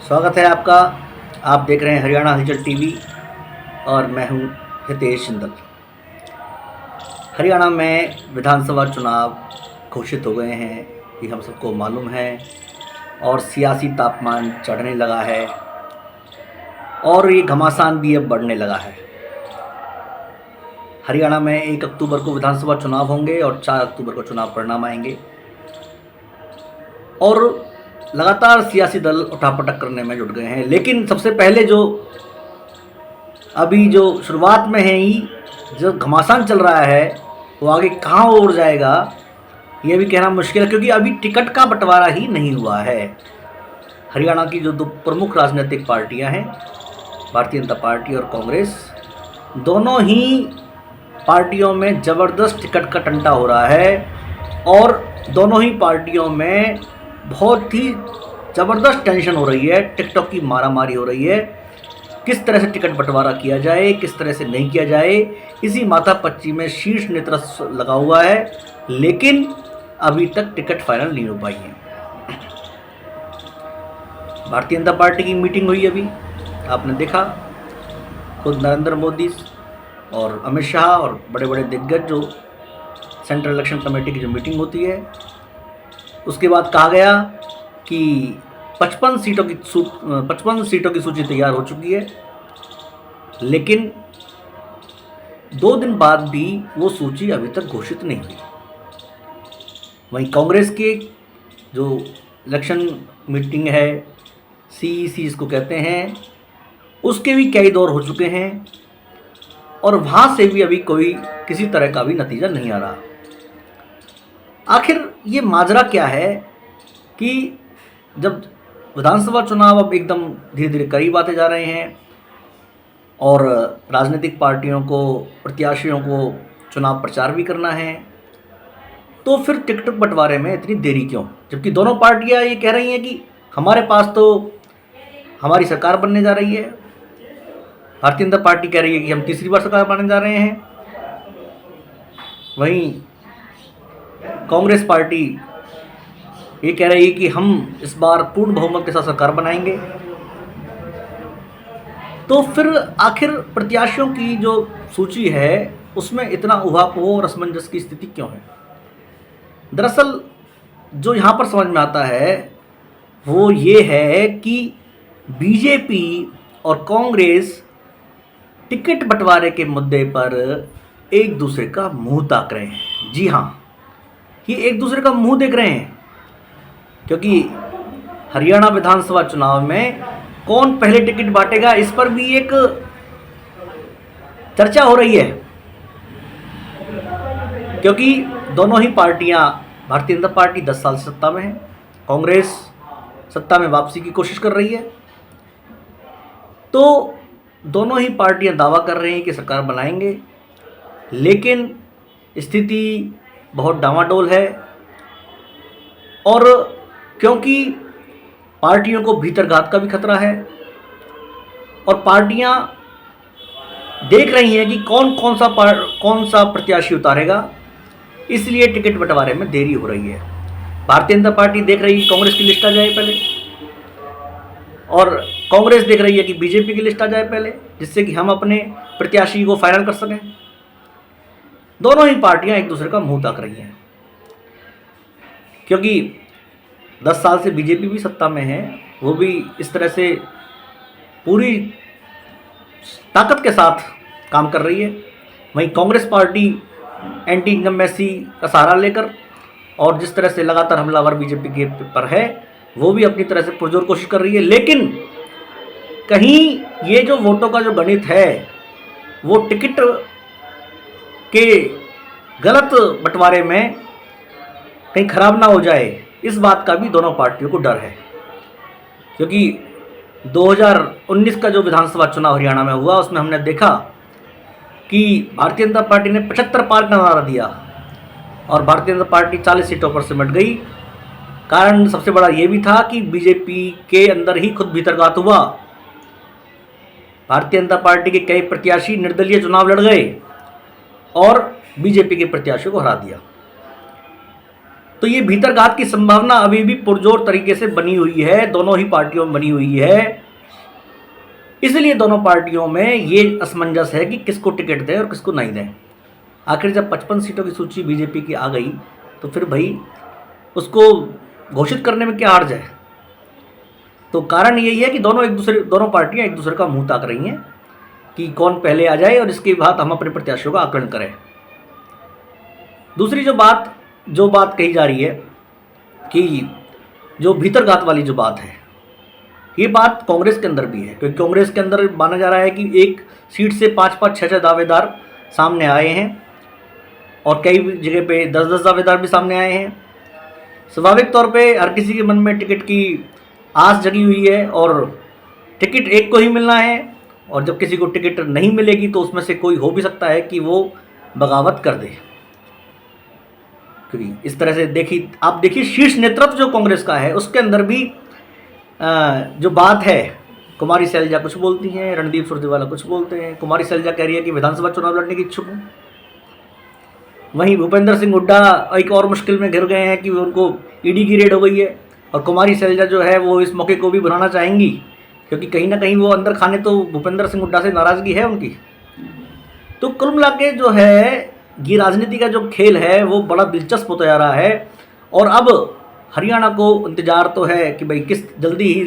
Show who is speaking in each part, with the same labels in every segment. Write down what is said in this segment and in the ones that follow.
Speaker 1: स्वागत है आपका। आप देख रहे हैं हरियाणा हलचल टीवी और मैं हूं हितेश जिंदल। हरियाणा में विधानसभा चुनाव घोषित हो गए हैं, ये हम सबको मालूम है। और सियासी तापमान चढ़ने लगा है और ये घमासान भी अब बढ़ने लगा है। हरियाणा में 1 अक्टूबर को विधानसभा चुनाव होंगे और 4 अक्टूबर को चुनाव परिणाम आएंगे और लगातार सियासी दल उठापटक करने में जुट गए हैं। लेकिन सबसे पहले अभी जो शुरुआत में है ही जो घमासान चल रहा है वो आगे कहाँ उड़ जाएगा ये भी कहना मुश्किल है, क्योंकि अभी टिकट का बंटवारा ही नहीं हुआ है। हरियाणा की जो 2 प्रमुख राजनीतिक पार्टियां हैं, भारतीय जनता पार्टी और कांग्रेस, दोनों ही पार्टियों में ज़बरदस्त टिकट का टंटा हो रहा है और दोनों ही पार्टियों में बहुत ही ज़बरदस्त टेंशन हो रही है। टिकटों की मारामारी हो रही है, किस तरह से टिकट बंटवारा किया जाए, किस तरह से नहीं किया जाए, इसी माथापच्ची में शीर्ष नेतृत्व लगा हुआ है। लेकिन अभी तक टिकट फाइनल नहीं हो पाई है। भारतीय जनता पार्टी की मीटिंग हुई अभी, आपने देखा, खुद नरेंद्र मोदी और अमित शाह और बड़े बड़े दिग्गज जो सेंट्रल इलेक्शन कमेटी की जो मीटिंग होती है, उसके बाद कहा गया कि 55 सीटों की सूची तैयार हो चुकी है। लेकिन 2 दिन बाद भी वो सूची अभी तक घोषित नहीं हुई। वहीं कांग्रेस के जो इलेक्शन मीटिंग है, CEC इसको कहते हैं, उसके भी कई दौर हो चुके हैं और वहाँ से भी अभी कोई किसी तरह का भी नतीजा नहीं आ रहा। आखिर ये माजरा क्या है कि जब विधानसभा चुनाव अब एकदम धीरे धीरे करीब आते जा रहे हैं और राजनीतिक पार्टियों को, प्रत्याशियों को चुनाव प्रचार भी करना है, तो फिर टिकट बंटवारे में इतनी देरी क्यों? जबकि दोनों पार्टियां ये कह रही हैं कि हमारे पास तो हमारी सरकार बनने जा रही है। भारतीय जनता पार्टी कह रही है कि हम तीसरी बार सरकार बनने जा रहे हैं। वहीं कांग्रेस पार्टी ये कह रही है कि हम इस बार पूर्ण बहुमत के साथ सरकार बनाएंगे। तो फिर आखिर प्रत्याशियों की जो सूची है उसमें इतना उहापोह और असमंजस की स्थिति क्यों है? दरअसल जो यहाँ पर समझ में आता है वो ये है कि बीजेपी और कांग्रेस टिकट बंटवारे के मुद्दे पर एक दूसरे का मुंह ताक रहे हैं। जी हाँ, ये एक दूसरे का मुंह देख रहे हैं, क्योंकि हरियाणा विधानसभा चुनाव में कौन पहले टिकट बांटेगा इस पर भी एक चर्चा हो रही है। क्योंकि दोनों ही पार्टियां, भारतीय जनता पार्टी 10 साल से सत्ता में है, कांग्रेस सत्ता में वापसी की कोशिश कर रही है। तो दोनों ही पार्टियां दावा कर रही हैं कि सरकार बनाएंगे, लेकिन स्थिति बहुत डामाडोल है। और क्योंकि पार्टियों को भीतरघात का भी खतरा है और पार्टियां देख रही हैं कि कौन सा प्रत्याशी उतारेगा, इसलिए टिकट बंटवारे में देरी हो रही है। भारतीय जनता पार्टी देख रही है कांग्रेस की लिस्ट आ जाए पहले, और कांग्रेस देख रही है कि बीजेपी की लिस्ट आ जाए पहले, जिससे कि हम अपने प्रत्याशी को फाइनल कर सकें। दोनों ही पार्टियां एक दूसरे का मुंह ताक रही हैं, क्योंकि 10 साल से बीजेपी भी सत्ता में है, वो भी इस तरह से पूरी ताकत के साथ काम कर रही है। वहीं कांग्रेस पार्टी एंटी इनकम्बेंसी का सहारा लेकर और जिस तरह से लगातार हमलावर बीजेपी के पर है, वो भी अपनी तरह से पुरजोर कोशिश कर रही है। लेकिन कहीं ये जो वोटों का जो गणित है वो टिकट के गलत बंटवारे में कहीं खराब ना हो जाए, इस बात का भी दोनों पार्टियों को डर है। क्योंकि 2019 का जो विधानसभा चुनाव हरियाणा में हुआ, उसमें हमने देखा कि भारतीय जनता पार्टी ने 75 पार का नारा दिया और भारतीय जनता पार्टी 40 सीटों पर सिमट गई। कारण सबसे बड़ा ये भी था कि बीजेपी के अंदर ही खुद भीतरघात हुआ। भारतीय जनता पार्टी के कई प्रत्याशी निर्दलीय चुनाव लड़ गए और बीजेपी के प्रत्याशियों को हरा दिया। तो ये भीतरघात की संभावना अभी भी पुरजोर तरीके से बनी हुई है, दोनों ही पार्टियों में बनी हुई है। इसलिए दोनों पार्टियों में ये असमंजस है कि किसको टिकट दें और किसको नहीं दें। आखिर जब 55 सीटों की सूची बीजेपी की आ गई तो फिर भाई उसको घोषित करने में क्या हर्ज है। तो कारण यही है कि दोनों पार्टियां एक दूसरे का मुंह ताक रही हैं कि कौन पहले आ जाए और इसके बाद हम अपने प्रत्याशियों का आकलन करें। दूसरी जो बात कही जा रही है कि जो भीतरघात वाली जो बात है, ये बात कांग्रेस के अंदर भी है, क्योंकि कांग्रेस के अंदर माना जा रहा है कि एक सीट से 5-5, 6-6 दावेदार सामने आए हैं और कई जगह पे 10-10 दावेदार भी सामने आए हैं। स्वाभाविक तौर पे हर किसी के मन में टिकट की आस जगी हुई है और टिकट एक को ही मिलना है, और जब किसी को टिकट नहीं मिलेगी तो उसमें से कोई हो भी सकता है कि वो बगावत कर दे। क्योंकि इस तरह से आप देखिए शीर्ष नेतृत्व जो कांग्रेस का है उसके अंदर भी जो बात है, कुमारी शैलजा कुछ बोलती हैं, रणदीप सुरजेवाला कुछ बोलते हैं। कुमारी शैलजा कह रही है कि विधानसभा चुनाव लड़ने की इच्छुक हूँ, वहीं भूपेंद्र सिंह हुड्डा एक और मुश्किल में घिर गए हैं कि उनको ईडी की रेड हो गई है, और कुमारी शैलजा जो है वो इस मौके को भी बनाना चाहेंगी, क्योंकि कहीं ना कहीं वो अंदर खाने तो भूपेंद्र सिंह हुड्डा से नाराज़गी है उनकी। तो कुल मिला के जो है ये राजनीति का जो खेल है वो बड़ा दिलचस्प होता जा रहा है। और अब हरियाणा को इंतज़ार तो है कि भाई किस जल्दी ही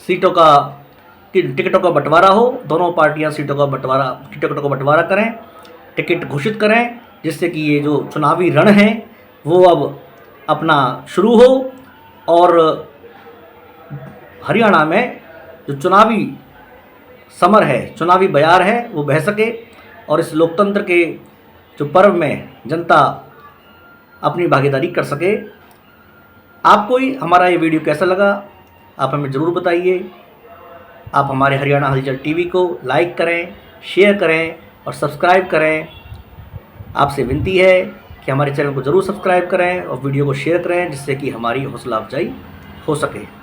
Speaker 1: टिकटों का बंटवारा हो, दोनों पार्टियां टिकटों का बंटवारा करें, टिकट घोषित करें, जिससे कि ये जो चुनावी रण है वो अब अपना शुरू हो और हरियाणा में जो चुनावी समर है, चुनावी बयार है, वो बह सके और इस लोकतंत्र के जो पर्व में जनता अपनी भागीदारी कर सके। आपको हमारा ये वीडियो कैसा लगा आप हमें ज़रूर बताइए। आप हमारे हरियाणा हलचल टीवी को लाइक करें, शेयर करें और सब्सक्राइब करें। आपसे विनती है कि हमारे चैनल को ज़रूर सब्सक्राइब करें और वीडियो को शेयर करें, जिससे कि हमारी हौसला अफजाई हो सके।